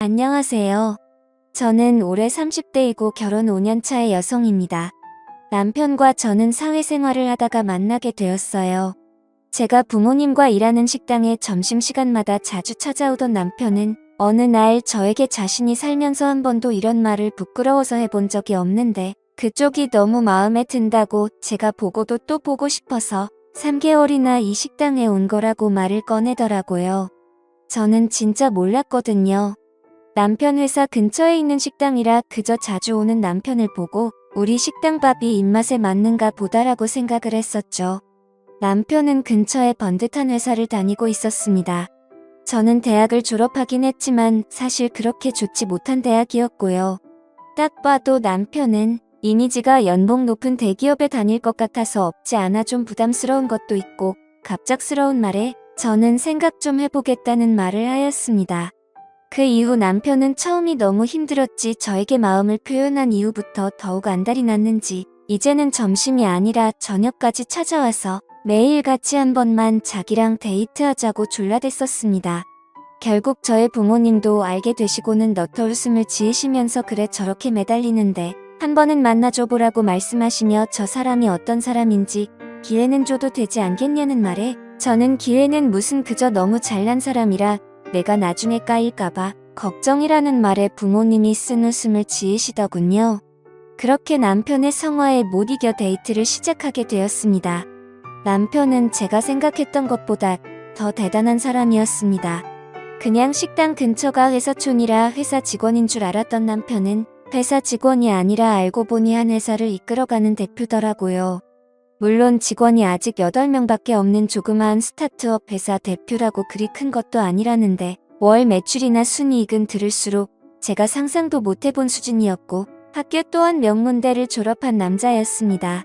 안녕하세요. 저는 올해 30대이고 결혼 5년 차의 여성입니다. 남편과 저는 사회생활을 하다가 만나게 되었어요. 제가 부모님과 일하는 식당에 점심시간마다 자주 찾아오던 남편은 어느 날 저에게 자신이 살면서 한 번도 이런 말을 부끄러워서 해본 적이 없는데 그쪽이 너무 마음에 든다고 제가 보고도 또 보고 싶어서 3개월이나 이 식당에 온 거라고 말을 꺼내더라고요. 저는 진짜 몰랐거든요. 남편 회사 근처에 있는 식당이라 그저 자주 오는 남편을 보고 우리 식당 밥이 입맛에 맞는가 보다라고 생각을 했었죠. 남편은 근처에 번듯한 회사를 다니고 있었습니다. 저는 대학을 졸업하긴 했지만 사실 그렇게 좋지 못한 대학이었고요. 딱 봐도 남편은 이미지가 연봉 높은 대기업에 다닐 것 같아서 없지 않아 좀 부담스러운 것도 있고 갑작스러운 말에 저는 생각 좀 해보겠다는 말을 하였습니다. 그 이후 남편은 처음이 너무 힘들었지 저에게 마음을 표현한 이후부터 더욱 안달이 났는지 이제는 점심이 아니라 저녁까지 찾아와서 매일 같이 한 번만 자기랑 데이트하자고 졸라댔었습니다. 결국 저의 부모님도 알게 되시고는 너터 웃음을 지으시면서 그래 저렇게 매달리는데 한 번은 만나줘보라고 말씀하시며 저 사람이 어떤 사람인지 기회는 줘도 되지 않겠냐는 말에 저는 기회는 무슨 그저 너무 잘난 사람이라 내가 나중에 까일까봐 걱정이라는 말에 부모님이 쓴 웃음을 지으시더군요. 그렇게 남편의 성화에 못 이겨 데이트를 시작하게 되었습니다. 남편은 제가 생각했던 것보다 더 대단한 사람이었습니다. 그냥 식당 근처가 회사촌이라 회사 직원인 줄 알았던 남편은 회사 직원이 아니라 알고 보니 한 회사를 이끌어가는 대표더라고요. 물론 직원이 아직 8명밖에 없는 조그마한 스타트업 회사 대표라고 그리 큰 것도 아니라는데 월 매출이나 순이익은 들을수록 제가 상상도 못해본 수준이었고 학교 또한 명문대를 졸업한 남자였습니다.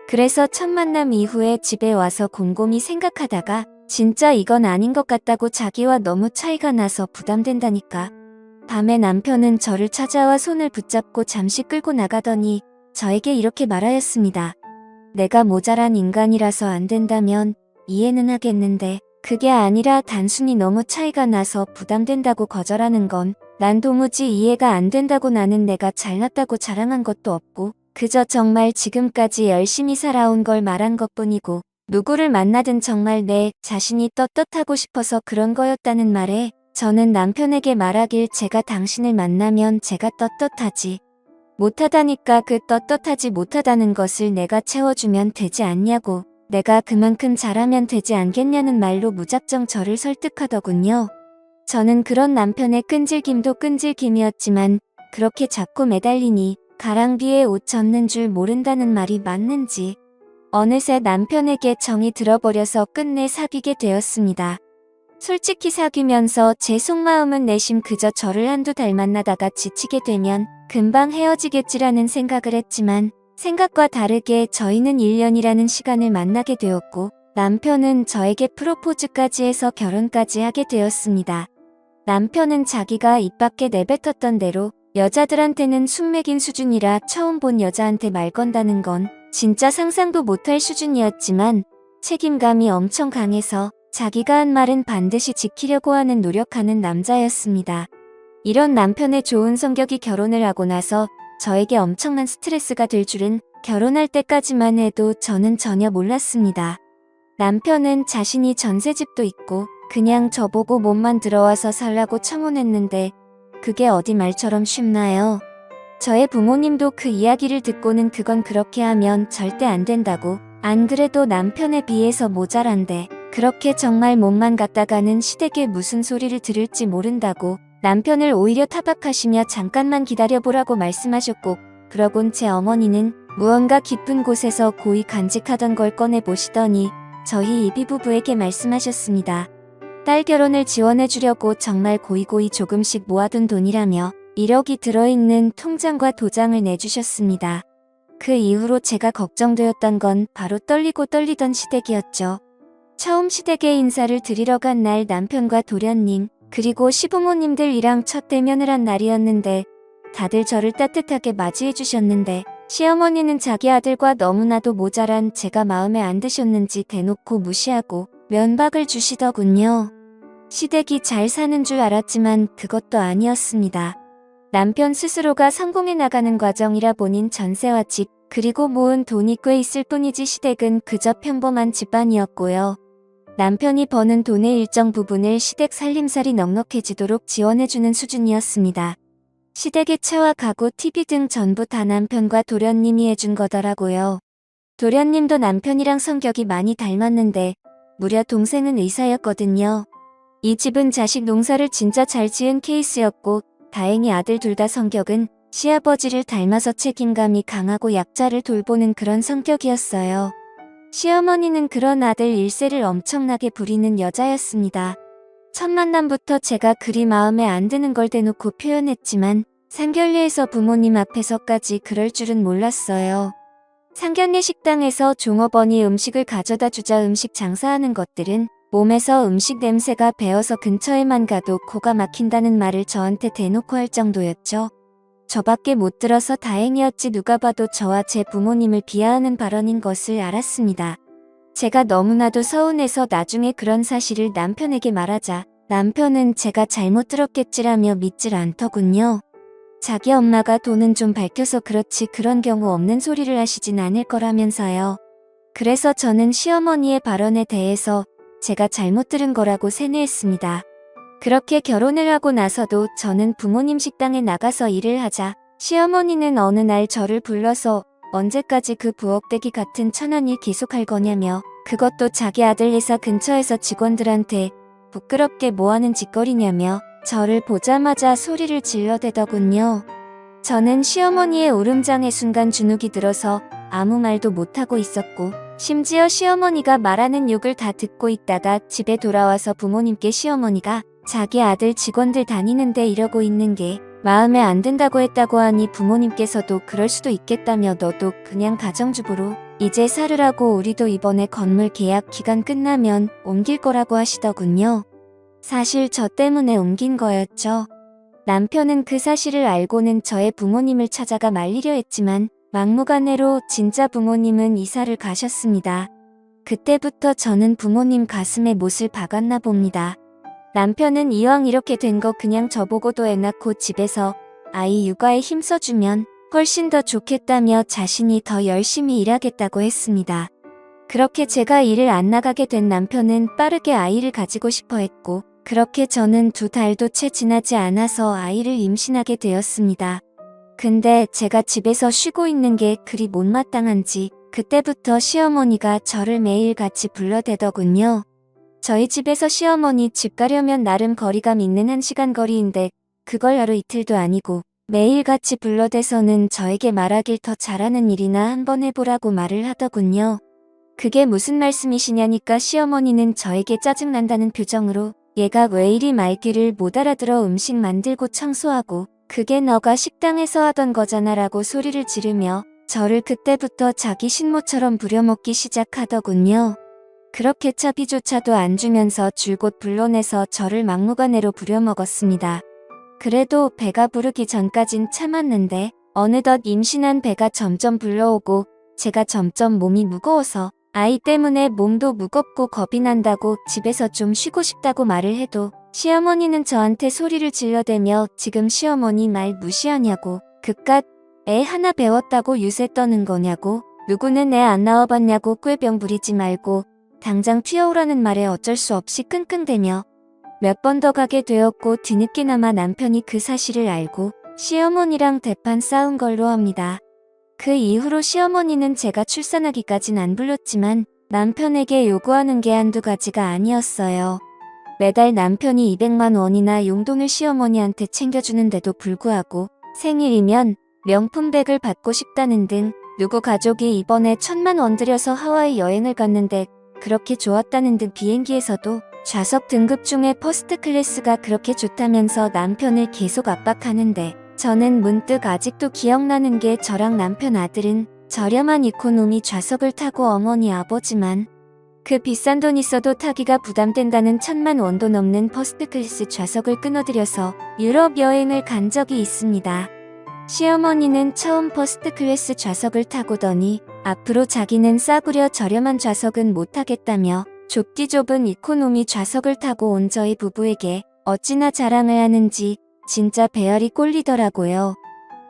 그래서 첫 만남 이후에 집에 와서 곰곰이 생각하다가 진짜 이건 아닌 것 같다고 자기와 너무 차이가 나서 부담된다니까. 밤에 남편은 저를 찾아와 손을 붙잡고 잠시 끌고 나가더니 저에게 이렇게 말하였습니다. 내가 모자란 인간이라서 안 된다면 이해는 하겠는데 그게 아니라 단순히 너무 차이가 나서 부담된다고 거절하는 건 난 도무지 이해가 안 된다고. 나는 내가 잘났다고 자랑한 것도 없고 그저 정말 지금까지 열심히 살아온 걸 말한 것뿐이고 누구를 만나든 정말 내 자신이 떳떳하고 싶어서 그런 거였다는 말에 저는 남편에게 말하길 제가 당신을 만나면 제가 떳떳하지 못하다니까 그 떳떳하지 못하다는 것을 내가 채워주면 되지 않냐고 내가 그만큼 잘하면 되지 않겠냐는 말로 무작정 저를 설득하더군요. 저는 그런 남편의 끈질김도 끈질김이었지만 그렇게 자꾸 매달리니 가랑비에 옷 젖는 줄 모른다는 말이 맞는지 어느새 남편에게 정이 들어버려서 끝내 사귀게 되었습니다. 솔직히 사귀면서 제 속마음은 내심 그저 저를 한두 달 만나다가 지치게 되면 금방 헤어지겠지라는 생각을 했지만 생각과 다르게 저희는 1년이라는 시간을 만나게 되었고 남편은 저에게 프로포즈까지 해서 결혼까지 하게 되었습니다. 남편은 자기가 입 밖에 내뱉었던 대로 여자들한테는 숙맥인 수준이라 처음 본 여자한테 말 건다는 건 진짜 상상도 못할 수준이었지만 책임감이 엄청 강해서 자기가 한 말은 반드시 지키려고 하는 노력하는 남자였습니다. 이런 남편의 좋은 성격이 결혼을 하고 나서 저에게 엄청난 스트레스가 될 줄은 결혼할 때까지만 해도 저는 전혀 몰랐습니다. 남편은 자신이 전셋집도 있고 그냥 저보고 몸만 들어와서 살라고 청혼했는데 그게 어디 말처럼 쉽나요? 저의 부모님도 그 이야기를 듣고는 그건 그렇게 하면 절대 안 된다고 안 그래도 남편에 비해서 모자란데 그렇게 정말 몸만 갖다가는 시댁에 무슨 소리를 들을지 모른다고 남편을 오히려 타박하시며 잠깐만 기다려보라고 말씀하셨고 그러곤 제 어머니는 무언가 깊은 곳에서 고이 간직하던 걸 꺼내보시더니 저희 이비 부부에게 말씀하셨습니다. 딸 결혼을 지원해주려고 정말 고이고이 조금씩 모아둔 돈이라며 1억이 들어있는 통장과 도장을 내주셨습니다. 그 이후로 제가 걱정되었던 건 바로 떨리고 떨리던 시댁이었죠. 처음 시댁에 인사를 드리러 간 날 남편과 도련님 그리고 시부모님들이랑 첫 대면을 한 날이었는데 다들 저를 따뜻하게 맞이해 주셨는데 시어머니는 자기 아들과 너무나도 모자란 제가 마음에 안 드셨는지 대놓고 무시하고 면박을 주시더군요. 시댁이 잘 사는 줄 알았지만 그것도 아니었습니다. 남편 스스로가 성공해 나가는 과정이라 본인 전세와 집, 그리고 모은 돈이 꽤 있을 뿐이지 시댁은 그저 평범한 집안이었고요. 남편이 버는 돈의 일정 부분을 시댁 살림살이 넉넉해지도록 지원해주는 수준이었습니다. 시댁의 차와 가구, TV 등 전부 다 남편과 도련님이 해준 거더라고요. 도련님도 남편이랑 성격이 많이 닮았는데 무려 동생은 의사였거든요. 이 집은 자식 농사를 진짜 잘 지은 케이스였고 다행히 아들 둘 다 성격은 시아버지를 닮아서 책임감이 강하고 약자를 돌보는 그런 성격이었어요. 시어머니는 그런 아들 일세를 엄청나게 부리는 여자였습니다. 첫 만남부터 제가 그리 마음에 안 드는 걸 대놓고 표현했지만 상견례에서 부모님 앞에서까지 그럴 줄은 몰랐어요. 상견례 식당에서 종업원이 음식을 가져다 주자 음식 장사하는 것들은 몸에서 음식 냄새가 배어서 근처에만 가도 코가 막힌다는 말을 저한테 대놓고 할 정도였죠. 저밖에 못 들어서 다행이었지 누가 봐도 저와 제 부모님을 비하하는 발언인 것을 알았습니다. 제가 너무나도 서운해서 나중에 그런 사실을 남편에게 말하자 남편은 제가 잘못 들었겠지라며 믿질 않더군요. 자기 엄마가 돈은 좀 밝혀서 그렇지 그런 경우 없는 소리를 하시진 않을 거라면서요. 그래서 저는 시어머니의 발언에 대해서 제가 잘못 들은 거라고 세뇌했습니다. 그렇게 결혼을 하고 나서도 저는 부모님 식당에 나가서 일을 하자 시어머니는 어느 날 저를 불러서 언제까지 그 부엌대기 같은 천한 일 계속할 거냐며 그것도 자기 아들 회사 근처에서 직원들한테 부끄럽게 뭐하는 짓거리냐며 저를 보자마자 소리를 질러대더군요. 저는 시어머니의 울음장에 순간 주눅이 들어서 아무 말도 못하고 있었고 심지어 시어머니가 말하는 욕을 다 듣고 있다가 집에 돌아와서 부모님께 시어머니가 자기 아들 직원들 다니는데 이러고 있는 게 마음에 안 든다고 했다고 하니 부모님께서도 그럴 수도 있겠다며 너도 그냥 가정주부로 이제 살으라고 우리도 이번에 건물 계약 기간 끝나면 옮길 거라고 하시더군요. 사실 저 때문에 옮긴 거였죠. 남편은 그 사실을 알고는 저의 부모님을 찾아가 말리려 했지만 막무가내로 진짜 부모님은 이사를 가셨습니다. 그때부터 저는 부모님 가슴에 못을 박았나 봅니다. 남편은 이왕 이렇게 된 거 그냥 저보고도 애 낳고 집에서 아이 육아에 힘써주면 훨씬 더 좋겠다며 자신이 더 열심히 일하겠다고 했습니다. 그렇게 제가 일을 안 나가게 된 남편은 빠르게 아이를 가지고 싶어 했고 그렇게 저는 2달도 채 지나지 않아서 아이를 임신하게 되었습니다. 근데 제가 집에서 쉬고 있는 게 그리 못마땅한지 그때부터 시어머니가 저를 매일 같이 불러대더군요. 저희 집에서 시어머니 집 가려면 나름 거리감 있는 1시간 거리인데 그걸 하루 이틀도 아니고 매일 같이 불러대서는 저에게 말하길 더 잘하는 일이나 한번 해보라고 말을 하더군요. 그게 무슨 말씀이시냐니까 시어머니는 저에게 짜증난다는 표정으로 얘가 왜 이리 말귀를 못 알아들어 음식 만들고 청소하고 그게 너가 식당에서 하던 거잖아 라고 소리를 지르며 저를 그때부터 자기 신모처럼 부려먹기 시작하더군요. 그렇게 차비조차도 안 주면서 줄곧 불러내서 저를 막무가내로 부려먹었습니다. 그래도 배가 부르기 전까진 참았는데 어느덧 임신한 배가 점점 불러오고 제가 점점 몸이 무거워서 아이 때문에 몸도 무겁고 겁이 난다고 집에서 좀 쉬고 싶다고 말을 해도 시어머니는 저한테 소리를 질러대며 지금 시어머니 말 무시하냐고 그깟 애 하나 배웠다고 유세 떠는 거냐고 누구는 애 안 낳아봤냐고 꾀병 부리지 말고 당장 튀어오라는 말에 어쩔 수 없이 끙끙대며 몇 번 더 가게 되었고 뒤늦게나마 남편이 그 사실을 알고 시어머니랑 대판 싸운 걸로 합니다. 그 이후로 시어머니는 제가 출산하기까진 안 불렀지만 남편에게 요구하는 게 한두 가지가 아니었어요. 매달 남편이 200만 원이나 용돈을 시어머니한테 챙겨주는데도 불구하고 생일이면 명품백을 받고 싶다는 등 누구 가족이 이번에 1,000만 원 들여서 하와이 여행을 갔는데 그렇게 좋았다는 등 비행기에서도 좌석 등급 중에 퍼스트 클래스가 그렇게 좋다면서 남편을 계속 압박하는데 저는 문득 아직도 기억나는 게 저랑 남편 아들은 저렴한 이코노미 좌석을 타고 어머니 아버지만 그 비싼 돈 있어도 타기가 부담된다는 1,000만 원도 넘는 퍼스트 클래스 좌석을 끊어들여서 유럽 여행을 간 적이 있습니다. 시어머니는 처음 퍼스트 클래스 좌석을 타고더니 앞으로 자기는 싸구려 저렴한 좌석은 못 타겠다며 좁디 좁은 이코노미 좌석을 타고 온 저희 부부에게 어찌나 자랑을 하는지 진짜 배알이 꼴리더라고요.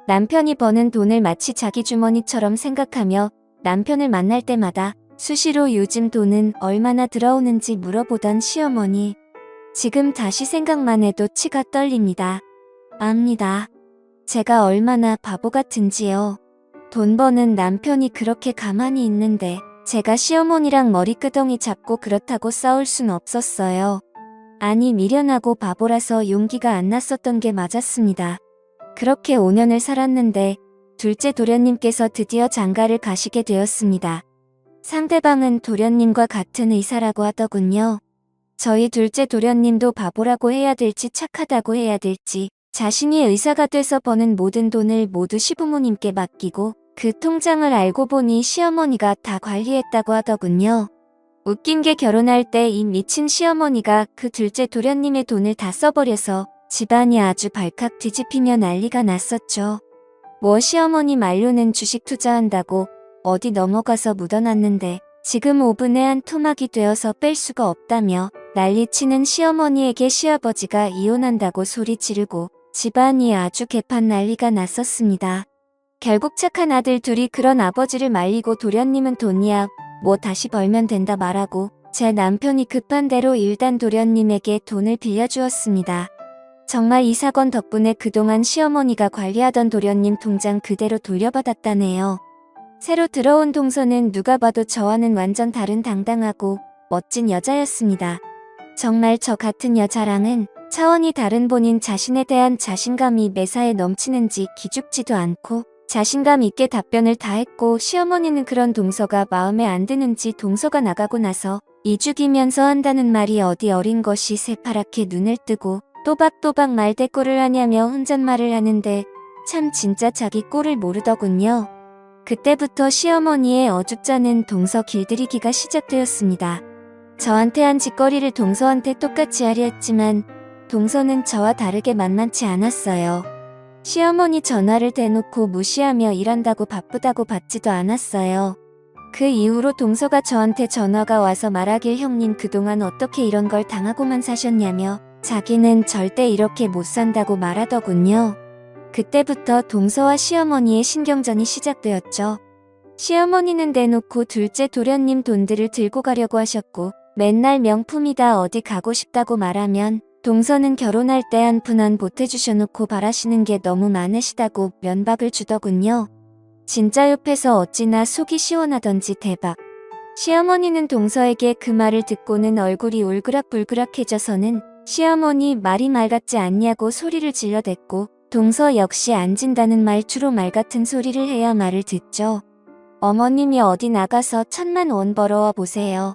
남편이 버는 돈을 마치 자기 주머니처럼 생각하며 남편을 만날 때마다 수시로 요즘 돈은 얼마나 들어오는지 물어보던 시어머니. 지금 다시 생각만 해도 치가 떨립니다. 압니다. 제가 얼마나 바보 같은지요. 돈 버는 남편이 그렇게 가만히 있는데 제가 시어머니랑 머리끄덩이 잡고 그렇다고 싸울 순 없었어요. 아니 미련하고 바보라서 용기가 안 났었던 게 맞았습니다. 그렇게 5년을 살았는데 둘째 도련님께서 드디어 장가를 가시게 되었습니다. 상대방은 도련님과 같은 의사라고 하더군요. 저희 둘째 도련님도 바보라고 해야 될지 착하다고 해야 될지 자신이 의사가 돼서 버는 모든 돈을 모두 시부모님께 맡기고 그 통장을 알고 보니 시어머니가 다 관리했다고 하더군요. 웃긴 게 결혼할 때 이 미친 시어머니가 그 둘째 도련님의 돈을 다 써버려서 집안이 아주 발칵 뒤집히며 난리가 났었죠. 뭐 시어머니 말로는 주식 투자한다고 어디 넘어가서 묻어놨는데 지금 오븐에 한 토막이 되어서 뺄 수가 없다며 난리치는 시어머니에게 시아버지가 이혼한다고 소리 지르고 집안이 아주 개판 난리가 났었습니다. 결국 착한 아들 둘이 그런 아버지를 말리고 도련님은 돈이야 뭐 다시 벌면 된다 말하고 제 남편이 급한 대로 일단 도련님에게 돈을 빌려주었습니다. 정말 이 사건 덕분에 그동안 시어머니가 관리하던 도련님 통장 그대로 돌려받았다네요. 새로 들어온 동서는 누가 봐도 저와는 완전 다른 당당하고 멋진 여자였습니다. 정말 저 같은 여자랑은 차원이 다른 본인 자신에 대한 자신감이 매사에 넘치는지 기죽지도 않고 자신감 있게 답변을 다 했고 시어머니는 그런 동서가 마음에 안 드는지 동서가 나가고 나서 이죽이면서 한다는 말이 어디 어린 것이 새파랗게 눈을 뜨고 또박또박 말대꾸를 하냐며 혼잣말을 하는데 참 진짜 자기 꼴을 모르더군요. 그때부터 시어머니의 어줍잖은 동서 길들이기가 시작되었습니다. 저한테 한 짓거리를 동서한테 똑같이 하려 했지만 동서는 저와 다르게 만만치 않았어요. 시어머니 전화를 대놓고 무시하며 일한다고 바쁘다고 받지도 않았어요. 그 이후로 동서가 저한테 전화가 와서 말하길 형님 그동안 어떻게 이런 걸 당하고만 사셨냐며 자기는 절대 이렇게 못 산다고 말하더군요. 그때부터 동서와 시어머니의 신경전이 시작되었죠. 시어머니는 대놓고 둘째 도련님 돈들을 들고 가려고 하셨고 맨날 명품이다 어디 가고 싶다고 말하면 동서는 결혼할 때 한 푼 안 보태주셔놓고 바라시는 게 너무 많으시다고 면박을 주더군요. 진짜 옆에서 어찌나 속이 시원하던지 대박. 시어머니는 동서에게 그 말을 듣고는 얼굴이 울그락불그락해져서는 시어머니 말이 말 같지 않냐고 소리를 질러댔고 동서 역시 안 진다는 말투로 말 같은 소리를 해야 말을 듣죠. 어머님이 어디 나가서 1,000만 원 벌어와 보세요.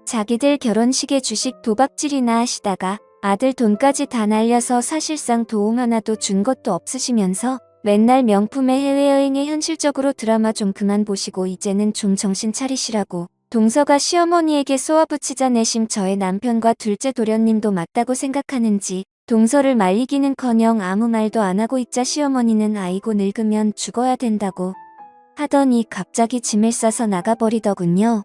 자기들 결혼식에 주식 도박질이나 하시다가 아들 돈까지 다 날려서 사실상 도움 하나도 준 것도 없으시면서 맨날 명품의 해외여행에 현실적으로 드라마 좀 그만 보시고 이제는 좀 정신 차리시라고 동서가 시어머니에게 쏘아붙이자 내심 저의 남편과 둘째 도련님도 맞다고 생각하는지 동서를 말리기는커녕 아무 말도 안 하고 있자 시어머니는 아이고 늙으면 죽어야 된다고 하더니 갑자기 짐을 싸서 나가버리더군요.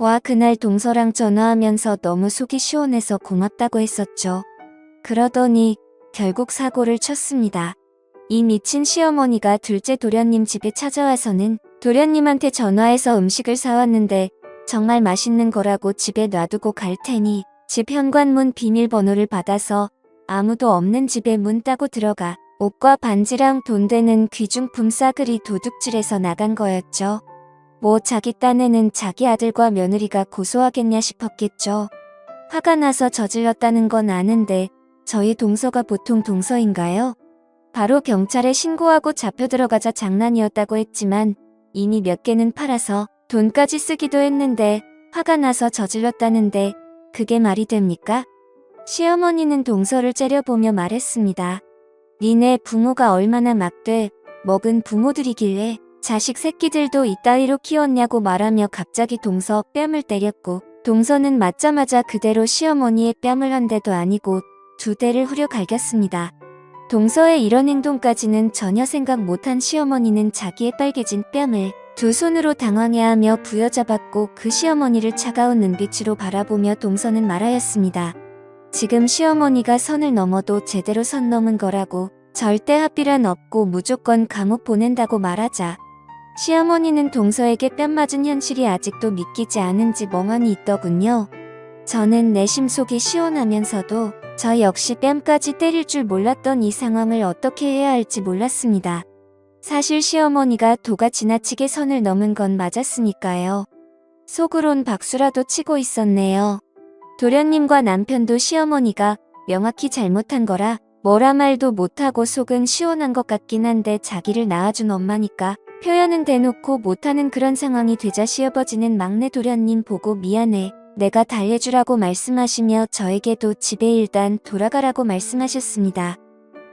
와 그날 동서랑 전화하면서 너무 속이 시원해서 고맙다고 했었죠. 그러더니 결국 사고를 쳤습니다. 이 미친 시어머니가 둘째 도련님 집에 찾아와서는 도련님한테 전화해서 음식을 사왔는데 정말 맛있는 거라고 집에 놔두고 갈 테니 집 현관문 비밀번호를 받아서 아무도 없는 집에 문 따고 들어가 옷과 반지랑 돈 되는 귀중품 싸그리 도둑질해서 나간 거였죠. 뭐 자기 딴에는 자기 아들과 며느리가 고소하겠냐 싶었겠죠. 화가 나서 저질렀다는 건 아는데 저희 동서가 보통 동서인가요? 바로 경찰에 신고하고 잡혀 들어가자 장난이었다고 했지만 이미 몇 개는 팔아서 돈까지 쓰기도 했는데 화가 나서 저질렀다는데 그게 말이 됩니까? 시어머니는 동서를 째려보며 말했습니다. 니네 부모가 얼마나 막돼 먹은 부모들이길래 자식 새끼들도 이따위로 키웠냐고 말하며 갑자기 동서 뺨을 때렸고 동서는 맞자마자 그대로 시어머니의 뺨을 한 대도 아니고 2대를 후려 갈겼습니다. 동서의 이런 행동까지는 전혀 생각 못한 시어머니는 자기의 빨개진 뺨을 두 손으로 당황해하며 부여잡았고 그 시어머니를 차가운 눈빛으로 바라보며 동서는 말하였습니다. 지금 시어머니가 선을 넘어도 제대로 선 넘은 거라고, 절대 합의란 없고 무조건 감옥 보낸다고 말하자 시어머니는 동서에게 뺨 맞은 현실이 아직도 믿기지 않은지 멍하니 있더군요. 저는 내심 속이 시원하면서도 저 역시 뺨까지 때릴 줄 몰랐던 이 상황을 어떻게 해야 할지 몰랐습니다. 사실 시어머니가 도가 지나치게 선을 넘은 건 맞았으니까요. 속으론 박수라도 치고 있었네요. 도련님과 남편도 시어머니가 명확히 잘못한 거라 뭐라 말도 못하고 속은 시원한 것 같긴 한데 자기를 낳아준 엄마니까 표현은 대놓고 못하는 그런 상황이 되자 시아버지는 막내 도련님 보고 미안해, 내가 달래주라고 말씀하시며 저에게도 집에 일단 돌아가라고 말씀하셨습니다.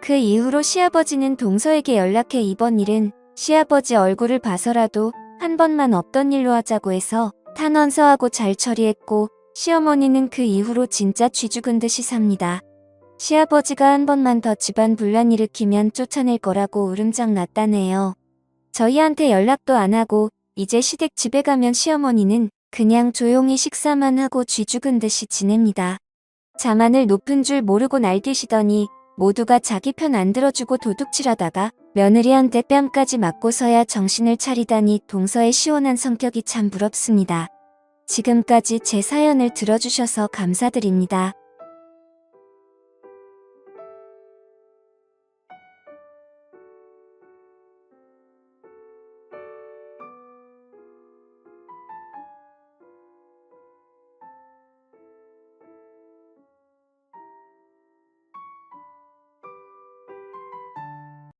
그 이후로 시아버지는 동서에게 연락해 이번 일은 시아버지 얼굴을 봐서라도 한 번만 없던 일로 하자고 해서 탄원서하고 잘 처리했고 시어머니는 그 이후로 진짜 쥐 죽은 듯이 삽니다. 시아버지가 한 번만 더 집안 분란 일으키면 쫓아낼 거라고 으름장 났다네요. 저희한테 연락도 안 하고 이제 시댁 집에 가면 시어머니는 그냥 조용히 식사만 하고 쥐 죽은 듯이 지냅니다. 자만을 높은 줄 모르고 날뛰시더니 모두가 자기 편 안 들어주고 도둑질하다가 며느리한테 뺨까지 맞고서야 정신을 차리다니 동서의 시원한 성격이 참 부럽습니다. 지금까지 제 사연을 들어주셔서 감사드립니다.